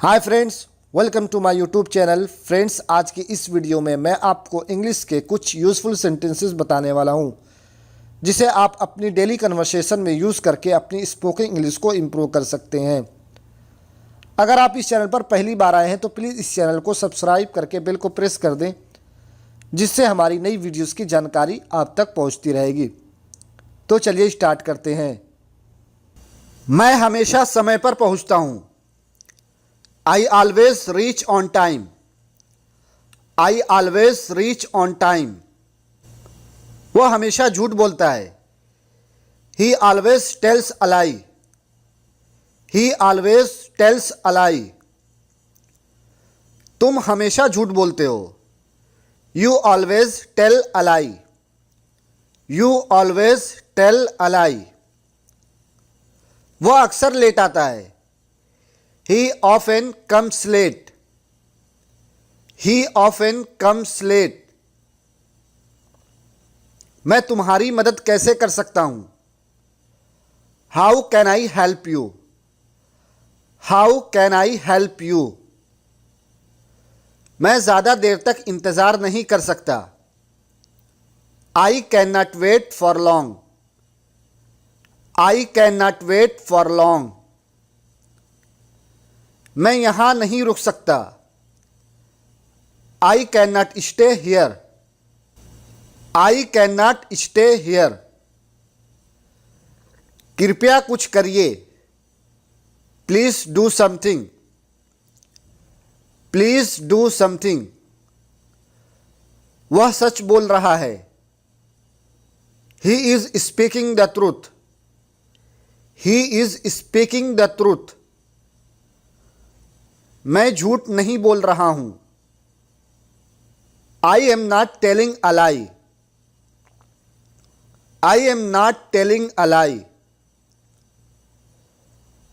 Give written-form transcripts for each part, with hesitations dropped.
Hi friends, welcome to my YouTube channel. Friends, आज की इस वीडियो में मैं आपको इंग्लिश के कुछ यूज़फुल सेंटेंसेस बताने वाला हूं, जिसे आप अपनी डेली कन्वर्सेशन में यूज़ करके अपनी स्पोकन इंग्लिश को इम्प्रूव कर सकते हैं। अगर आप इस चैनल पर पहली बार आए हैं तो प्लीज़ इस चैनल को सब्सक्राइब करके बेल को प्रेस कर दें, जिससे हमारी नई वीडियोज़ की जानकारी आप तक पहुँचती रहेगी। तो चलिए स्टार्ट करते हैं। मैं हमेशा समय पर पहुँचता हूँ। I always reach on time. I always reach on time. वह हमेशा झूठ बोलता है। He always tells a lie. He always tells a lie. तुम हमेशा झूठ बोलते हो। You always tell a lie. You always tell a lie. वह अक्सर लेट आता है। He often comes late. He often comes late. मैं तुम्हारी मदद कैसे कर सकता हूं? How can I help you? How can I help you? मैं ज़्यादा देर तक इंतज़ार नहीं कर सकता। I cannot wait for long. I cannot wait for long. मैं यहां नहीं रुक सकता। I cannot stay here. I cannot stay here. कृपया कुछ करिए। Please do something. Please do something. वह सच बोल रहा है। He is speaking the truth. He is speaking the truth. मैं झूठ नहीं बोल रहा हूं। I am not telling a lie. I am not telling a lie.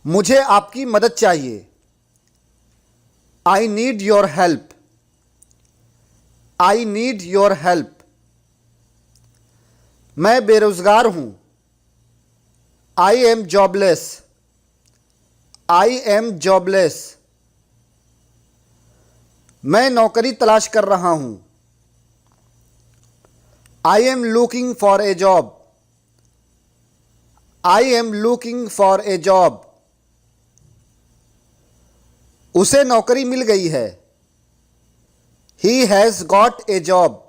मुझे आपकी मदद चाहिए। I need your help. I need your help. मैं बेरोजगार हूं। I am jobless. I am jobless. मैं नौकरी तलाश कर रहा हूं। I am looking for a job. I am looking for a job. उसे नौकरी मिल गई है। He has got a job.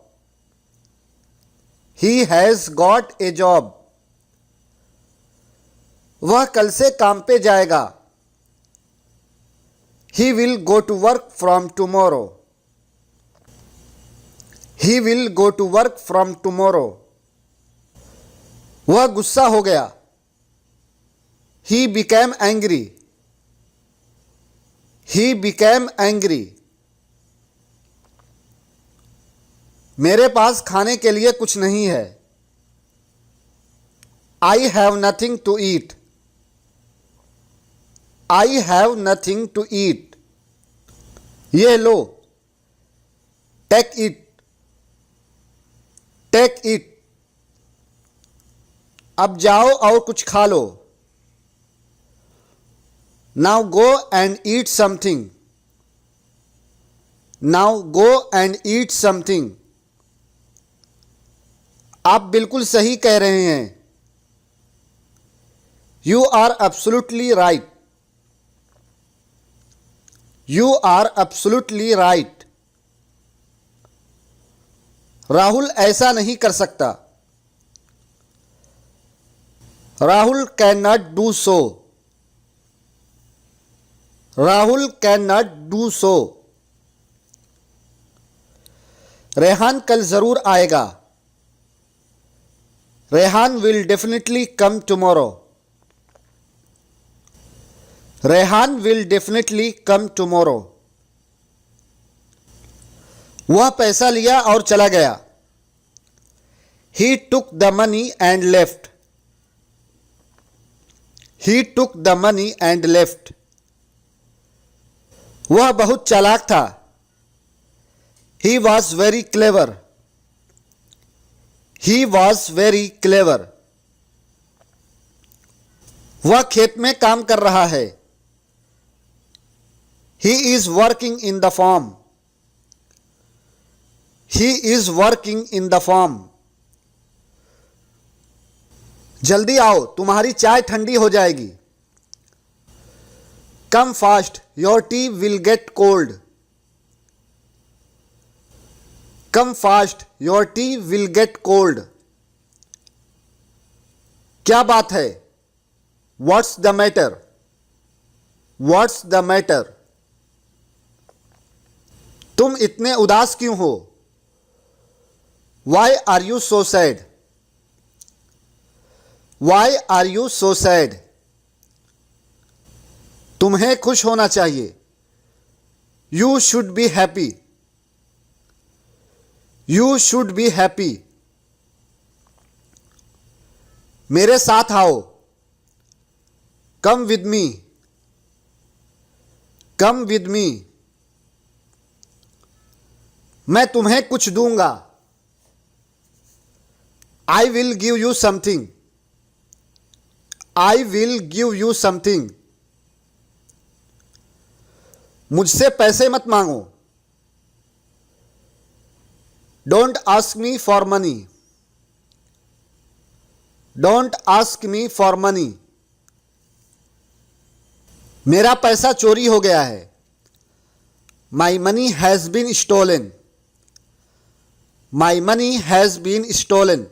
He has got a job. वह कल से काम पे जाएगा। He will go to work from tomorrow. He will go to work from tomorrow. वह गुस्सा हो गया। He became angry. He became angry. मेरे पास खाने के लिए कुछ नहीं है। I have nothing to eat. I have nothing to eat. ये लो। Take it. Take it. अब जाओ और कुछ खा लो। Now go and eat something. Now go and eat something. आप बिल्कुल सही कह रहे हैं। You are absolutely right. You are absolutely right. Rahul ऐसा नहीं कर सकता। Rahul can not do so. Rahul can not do so. Rehan कल जरूर आएगा। Rehan will definitely come tomorrow. Rehan will definitely come tomorrow. वह पैसा लिया और चला गया। He took the money and left. He took the money and left. वह बहुत चालाक था। He was very clever. He was very clever. वह खेत में काम कर रहा है। He is working in the farm. He is working in the farm. जल्दी आओ, तुम्हारी चाय ठंडी हो जाएगी. Come fast, your tea will get cold. Come fast, your tea will get cold. क्या बात है? What's the matter? What's the matter? तुम इतने उदास क्यों हो? Why are you so sad? Why are you so sad? तुम्हें खुश होना चाहिए. You should be happy. You should be happy. मेरे साथ आओ. Come with me. Come with me. मैं तुम्हें कुछ दूंगा. I will give you something. I will give you something. मुझसे पैसे मत मांगो. Don't ask me for money. Don't ask me for money. मेरा पैसा चोरी हो गया है. My money has been stolen. My money has been stolen.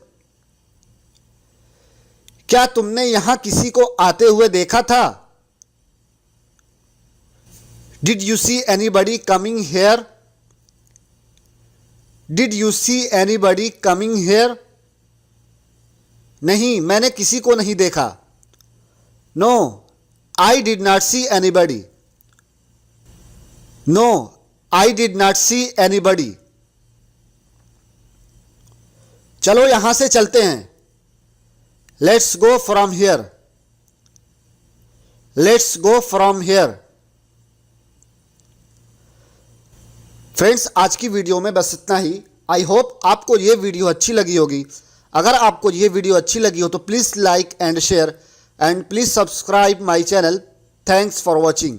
क्या तुमने यहां किसी को आते हुए देखा था? Did you see anybody coming here? Did you see anybody coming here? नहीं, मैंने किसी को नहीं देखा. No, I did not see anybody. No, I did not see anybody. चलो यहां से चलते हैं. Let's go from here. Let's go from here. Friends, आज की वीडियो में बस इतना ही. आई होप आपको ये वीडियो अच्छी लगी होगी. अगर आपको ये वीडियो अच्छी लगी हो तो please like and share and please subscribe my channel. Thanks for watching.